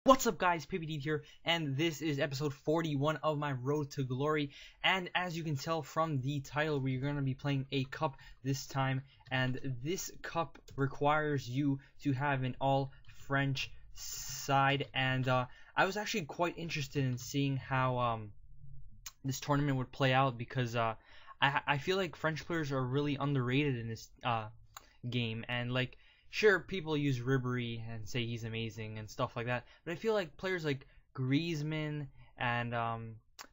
What's up guys, PPD here, and this is episode 41 of my Road to Glory. And as you can tell from the title, we're going to be playing a cup this time, and this cup requires you to have an all French side. And I was actually quite interested in seeing how this tournament would play out, because I feel like French players are really underrated in this game. And like, sure, people use Ribéry and say he's amazing and stuff like that, but I feel like players like Griezmann and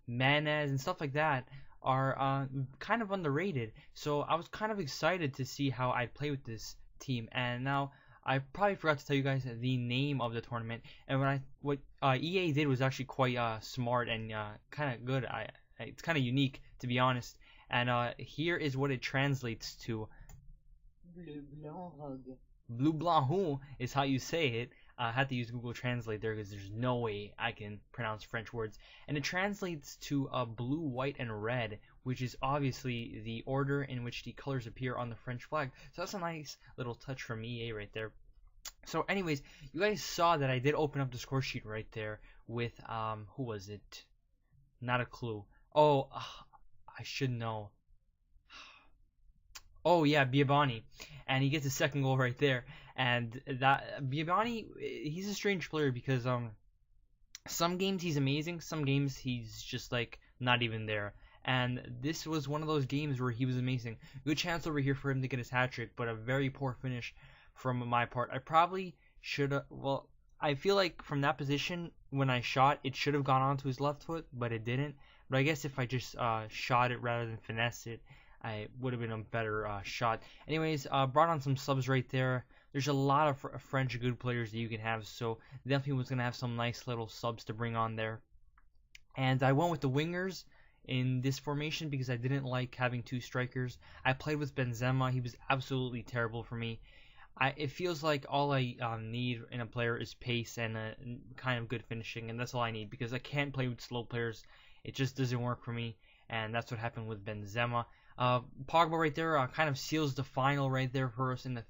Manez and stuff like that are kind of underrated. So I was kind of excited to see how I'd play with this team. And now I probably forgot to tell you guys the name of the tournament. And what EA did was actually quite smart and kind of good. It's kind of unique, to be honest. And here is what it translates to. Bleu Blanc. Bleu Blanc is how you say it. I had to use Google Translate there because there's no way I can pronounce French words. And it translates to blue, white, and red, which is obviously the order in which the colors appear on the French flag. So that's a nice little touch from EA right there. So anyways, you guys saw that I did open up the score sheet right there with, who was it? Not a clue. Oh, I should know. Oh yeah, Biabani, and he gets his second goal right there. And that Biabani, he's a strange player because some games he's amazing, some games he's just like not even there. And this was one of those games where he was amazing. Good chance over here for him to get his hat trick, but a very poor finish from my part. I probably should have. Well, I feel like from that position when I shot, it should have gone onto his left foot, but it didn't. But I guess if I just shot it rather than finesse it, I would have been a better shot. Anyways, brought on some subs right there. There's a lot of French good players that you can have, so definitely was going to have some nice little subs to bring on there. And I went with the wingers in this formation because I didn't like having two strikers. I played with Benzema. He was absolutely terrible for me. It feels like all I need in a player is pace and kind of good finishing, and that's all I need because I can't play with slow players. It just doesn't work for me, and that's what happened with Benzema. Pogba right there kind of seals the final right there for us in the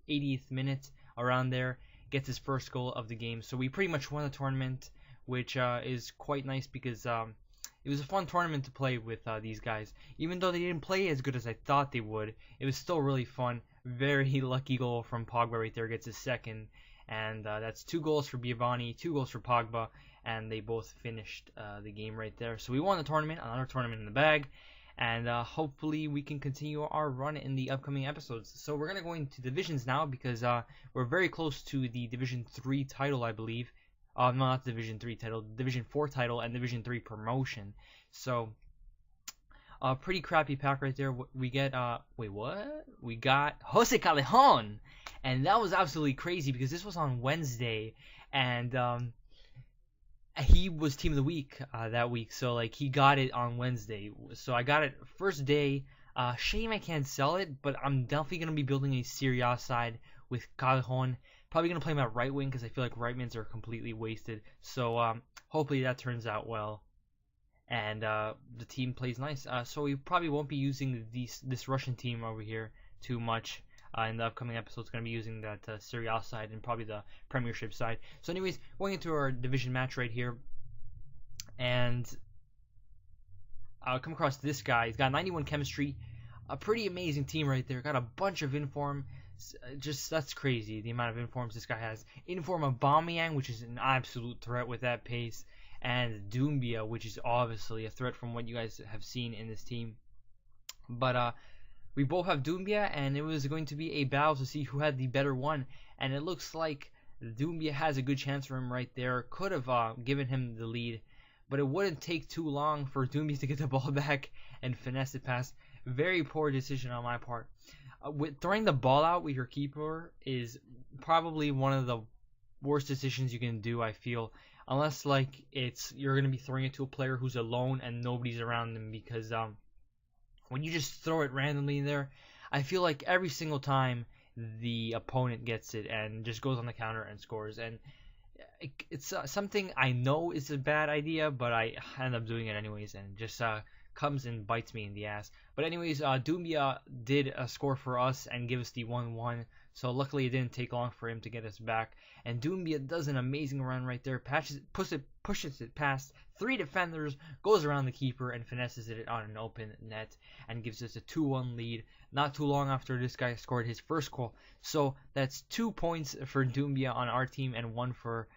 80th minute, around there. Gets his first goal of the game. So we pretty much won the tournament, which is quite nice because it was a fun tournament to play with these guys. Even though they didn't play as good as I thought they would, it was still really fun. Very lucky goal from Pogba right there. Gets his second. And that's 2 goals for Biabani, 2 goals for Pogba. And they both finished the game right there. So we won the tournament. Another tournament in the bag. And hopefully we can continue our run in the upcoming episodes. So we're going to go into divisions now because we're very close to the Division 3 title, I believe. No, not Division 3 title, Division 4 title and Division 3 promotion. So, pretty crappy pack right there. We get, wait, what? We got Jose Callejon. And that was absolutely crazy because this was on Wednesday. And, he was team of the week that week, so like he got it on Wednesday. So I got it first day. Shame I can't sell it, but I'm definitely gonna be building a Serie A side with Callejon. Probably gonna play him at right wing because I feel like right mids are completely wasted. So hopefully that turns out well, and the team plays nice. So we probably won't be using this Russian team over here too much. In the upcoming episodes, going to be using that Serie A side and probably the Premiership side. So anyways, going into our division match right here. And I'll come across this guy. He's got 91 chemistry. A pretty amazing team right there. Got a bunch of inform. Just, that's crazy, the amount of informs this guy has. Inform Aubameyang, which is an absolute threat with that pace. And Doumbia, which is obviously a threat from what you guys have seen in this team. But, we both have Doumbia, and it was going to be a battle to see who had the better one. And it looks like Doumbia has a good chance for him right there. Could have given him the lead, but it wouldn't take too long for Doumbia to get the ball back and finesse it past. Very poor decision on my part. Throwing the ball out with your keeper is probably one of the worst decisions you can do, I feel. Unless like you're going to be throwing it to a player who's alone and nobody's around them, because when you just throw it randomly in there, I feel like every single time the opponent gets it and just goes on the counter and scores. And it's something I know is a bad idea, but I end up doing it anyways, and just comes and bites me in the ass. But anyways, Doumbia did score for us and give us the 1-1. So luckily it didn't take long for him to get us back. And Doumbia does an amazing run right there, pushes it past 3 defenders, goes around the keeper and finesses it on an open net and gives us a 2-1 lead. Not too long after this guy scored his first goal. So that's 2 points for Doumbia on our team and 1 for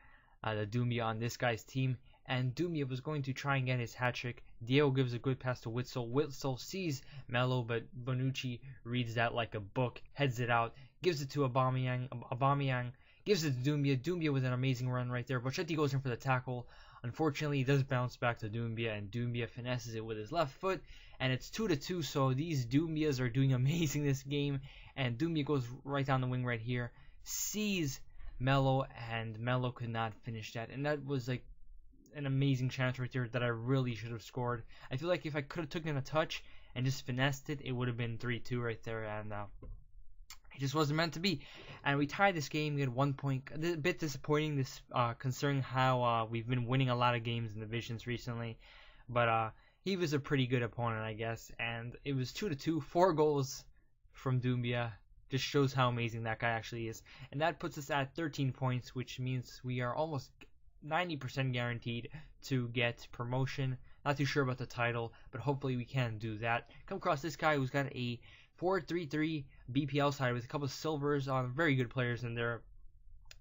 the Doumbia on this guy's team. And Doumbia was going to try and get his hat trick. Diego gives a good pass to Witsel. Witsel sees Melo, but Bonucci reads that like a book, heads it out, gives it to Aubameyang. Aubameyang gives it to Doumbia. Doumbia with an amazing run right there. Boschetti goes in for the tackle. Unfortunately, he does bounce back to Doumbia, and Doumbia finesses it with his left foot, and it's 2-2. So these Doumbias are doing amazing this game, and Doumbia goes right down the wing right here, sees Melo, and Melo could not finish that, and that was like an amazing chance right there that I really should have scored. I feel like if I could have taken a touch and just finessed it, it would have been 3-2 right there, and it just wasn't meant to be. And we tied this game. We had 1 point. A bit disappointing, this considering how we've been winning a lot of games in the divisions recently. But he was a pretty good opponent, I guess. And it was 2-2, 4 goals from Doumbia. Just shows how amazing that guy actually is. And that puts us at 13 points, which means we are almost 90% guaranteed to get promotion. Not too sure about the title, but hopefully we can do that. Come across this guy who's got a 4.33 BPL side with a couple of silvers on, very good players in there.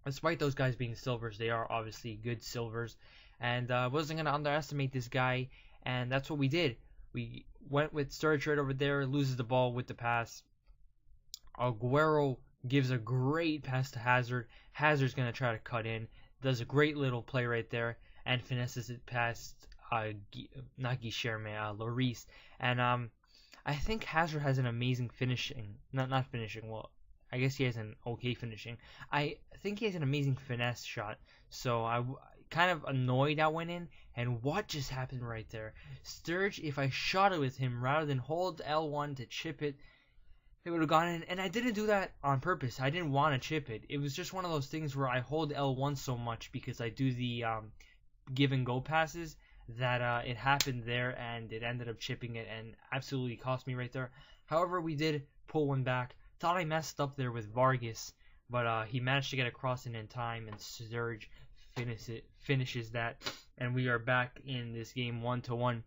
Despite those guys being silvers, they are obviously good silvers. And I wasn't going to underestimate this guy, and that's what we did. We went with Sturridge right over there, loses the ball with the pass. Aguero gives a great pass to Hazard. Hazard's going to try to cut in. Does a great little play right there and finesses it past not Guilherme, Lloris. And I think Hazard has an amazing finishing. Not finishing. Well, I guess he has an okay finishing. I think he has an amazing finesse shot. So I kind of annoyed that went in. And what just happened right there? Sturridge, if I shot it with him rather than hold L1 to chip it, it would have gone in, and I didn't do that on purpose. I didn't want to chip it. It was just one of those things where I hold L1 so much because I do the give and go passes that it happened there, and it ended up chipping it and absolutely cost me right there. However, we did pull one back. Thought I messed up there with Vargas, but he managed to get across in time, and Sturridge finishes that, and we are back in this game 1-1.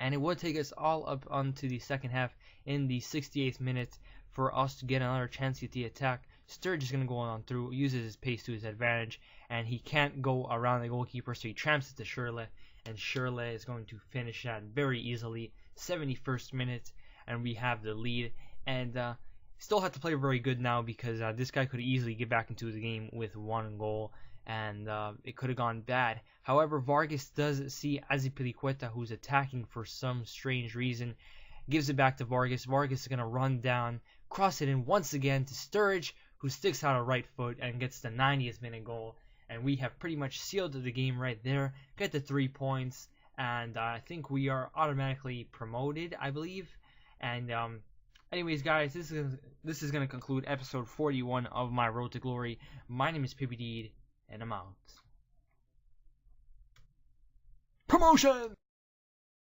And it would take us all up onto the second half in the 68th minute for us to get another chance at the attack. Sturridge is going to go on through, uses his pace to his advantage, and he can't go around the goalkeeper, so he tramps it to Schürrle, and Schürrle is going to finish that very easily. 71st minute, and we have the lead. And still have to play very good now because this guy could easily get back into the game with 1 goal. And it could have gone bad. However, Vargas does see Azpilicueta, who's attacking for some strange reason, gives it back to Vargas. Vargas is going to run down, cross it in once again to Sturridge, who sticks out a right foot and gets the 90th minute goal. And we have pretty much sealed the game right there, get the 3 points, and I think we are automatically promoted, I believe. And anyways, guys, this is going to conclude episode 41 of my Road to Glory. My name is PBD, and I'm out. Promotion!